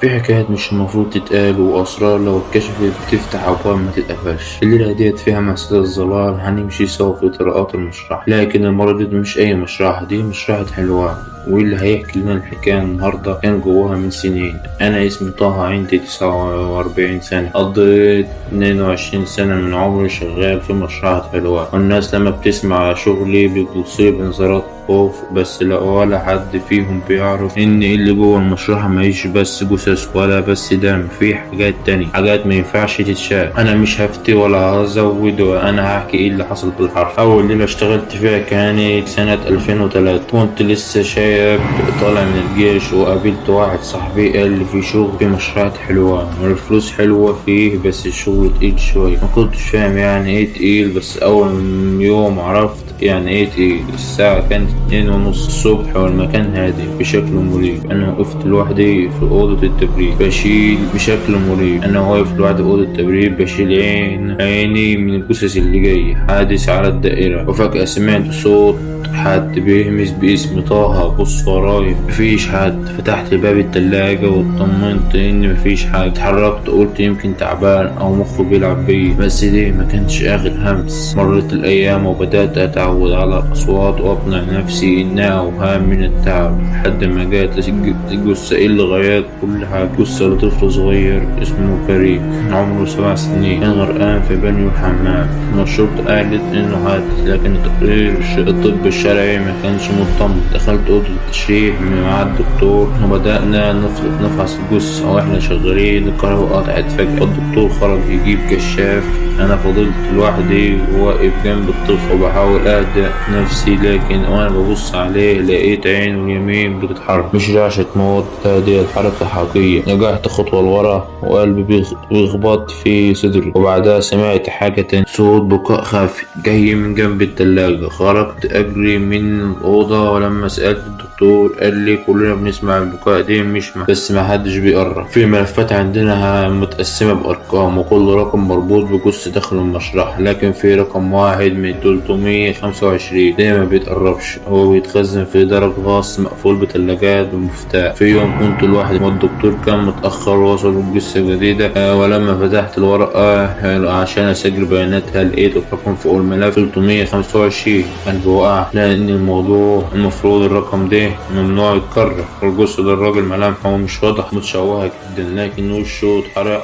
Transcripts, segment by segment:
في حكايات مش المفروض تتقال، وأسرار لو اتكشفت بتفتح أبواب ما تتقفلش. الليلة ديت فيها مسألة الظلال، هنمشي سوا في طرقات المشرحة، لكن المرة دي مش أي مشرحة، دي مشرحة حلوان. واللي هيحكي لنا الحكاية النهاردة كان جواها من سنين. أنا اسمي طه، عندي 49 سنة، قضيت 22 سنة من عمري شغال في مشرحة حلوان، والناس لما بتسمع شغلي بتصيب انذارات خوف، بس لا ولا حد فيهم بيعرف ان اللي جوه المشرحة ماهيش بس جثث ولا بس دم، في حاجات تانية، حاجات ما ينفعش تتشاف. انا مش هفتي ولا هزود، وانا هحكي ايه اللي حصل بالحرف. اول ليلة اشتغلت فيها كانت سنة 2003. كنت لسه شاب طالع من الجيش، وقابلت واحد صاحبي قال لي في شغل في مشرحة حلوان والفلوس حلوة فيه، بس الشغل تقيل شوية. ما كنتش فاهم يعني ايه تقيل، بس اول يوم عرفت يعني ايه تقيل. الساعة كانت 2:30 الصبح، والمكان هادي بشكل مريب. انا وقفت لوحدي في اوضة التبريد بشيل بشكل مريب انا واقف لوحدي في اوضة التبريد بشيل عيني من الجثث اللي جاي حادث على الدائرة. وفجأة سمعت صوت حد بيهمس باسم طه. بص ورايا، مفيش حد. فتحت باب التلاجة واطمنت ان مفيش حد. اتحركت، قلت يمكن تعبان او مخه بيلعب بيا، بس دي ما كانش اخر همس. مرت الايام وبدأت اتعود على الاصوات واقنع نفسي انها اوهام من التعب، لحد ما جات الجثة اللي غيرت كل حاجة. جثة لطفل صغير اسمه كريم، عمره 7 سنين، كان غرقان في بانيو الحمام. الشرطة قالت انه حادث، لكن تقرير الطب الشرعي ما كانش مطمن. دخلت اوضة التشريح مع الدكتور وبدأنا نفحص الجثة. واحنا شغالين الكهرباء قطعت فجأة، الدكتور خرج يجيب كشاف. انا فضلت لوحدي واقف جنب الطفل وبحاول اهدى نفسي، لكن وانا ببص عليه لقيت عينه اليمين بتتحرك. مش رعشة موت، دي حركة حقيقية. رجعت خطوة لورا وقلبي بيخبط في صدري، وبعدها سمعت حاجة تانية، صوت بكاء خافت جاي من جنب التلاجة. خرجت أجري من الأوضة، ولما سألت الدكتور قال لي كلنا بنسمع البكاء دي بس ما حدش بيقرب. في ملفات عندنا متقسمة بأرقام، وكل رقم مربوط بجثة داخل المشرحة، لكن في رقم واحد من 325 ده ما بيتقربش. هو بيتخزن في درج خاص مقفول بتلاجات ومفتاح. في يوم كنت لوحدي والدكتور كان متأخر، وصل الجثة جديدة. ولما فتحت الورقة عشان أسجل بياناتها لقيت الرقم فوق الملف 325. قلبي وقع، لأن المفروض الرقم ده ممنوع يتكرر. الجثة ده الراجل ملامحه مش واضح، متشوهة جدا، لكن وشه اتحرق.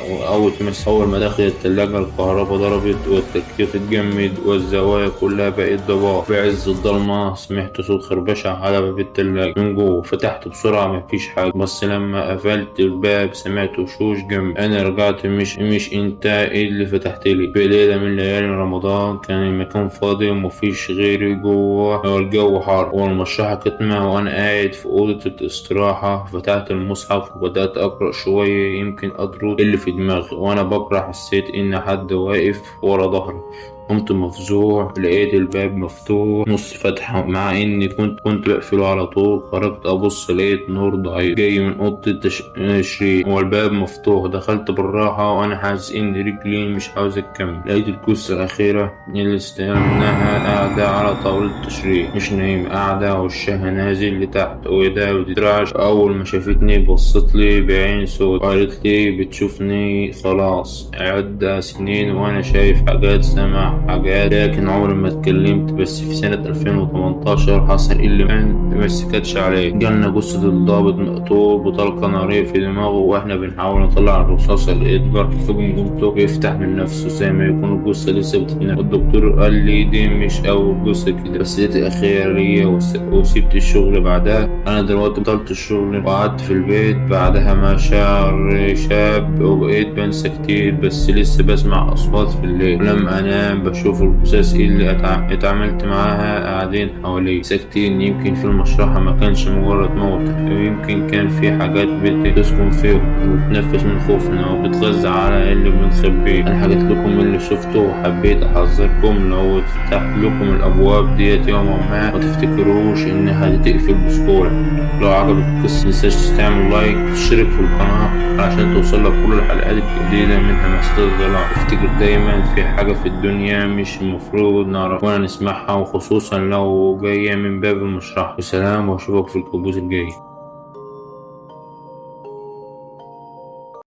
أول ما دخل التلاجة الكهرباء ضربت والتكييف اتجمد والزوايا كلها بقت ضباب. في عز الضلمة سمعت صوت خربشة على باب التلاجة من جوه. فتحت بسرعة، مفيش حاجة، بس لما قفلت الباب سمعت وشوش جنبي. أنا رجعت، مش انت اللي فتحت لي. في ليلة من ليالي رمضان كان المكان فاضي ومفيش غيري جوه، والجو حار والمشرحة كتمة، وأنا قاعد في أوضة الاستراحة. فتحت المصحف وبدأت أقرأ شوية يمكن أطرد اللي في دماغي. وأنا بقرأ حسيت إن حد واقف ورا ظهري. قمت مفزوع، لقيت الباب مفتوح نص فتحة، مع اني كنت بقفله على طول. خرجت ابص لقيت نور ضعيف جاي من اوضة التشريح والباب مفتوح. دخلت بالراحة وانا حاسس ان رجلي مش عاوز اكمل. لقيت الجثة الاخيرة اللي استلمناها قاعدة على طاولة التشريح، مش نايمة، قاعدة وشها نازل لتحت وايدها بتترعش. اول ما شافتني بصت لي بعين سود وقالت لي بتشوفني خلاص. عدى سنين وانا شايف حاجات، سمع حاجات، لكن عمري ما اتكلمت. بس في سنة 2018 حصل اللي ما سكتش عليه. جالنا جثة الضابط مقتول بطلقة نارية في دماغه، واحنا بنحاول نطلع الرصاصة لقيت جرح في جمجمته بيفتح من نفسه زي ما يكون الجثة لسه بتتنفس. الدكتور قال لي دي مش أول جثة كده، بس دي الأخيرة ليا. وسبت الشغل بعدها. أنا دلوقتي بطلت الشغل وقعدت في البيت بعدها مع شاب، وبقيت بنسى كتير، بس لسه بسمع أصوات في الليل. ولما أنام بشوف الجثث اللي اتعاملت معاها قاعدين حوالي ساكتين. يمكن في المشرحة ما كانش مجرد موت، يمكن كان في حاجات بتسكن فيه وبتنفس من خوفنا وبتغذى على اللي بنخبيه. انا حكيت لكم اللي شفته، وحبيت احذركم لو فتحت لكم الابواب ديت يوم ما تفتكروش انها تقفل بسهولة. لو عجبك القصة متنساش تعمل لايك وتشترك في القناة عشان توصلك كل الحلقات الجديدة منها مسألة الظلام. افتكر دايما في حاجة في الدنيا حاجة مش المفروض نعرف ولا نسمعها، وخصوصا لو جاية من باب المشرحة. وسلام، واشوفك في الكابوس الجاي.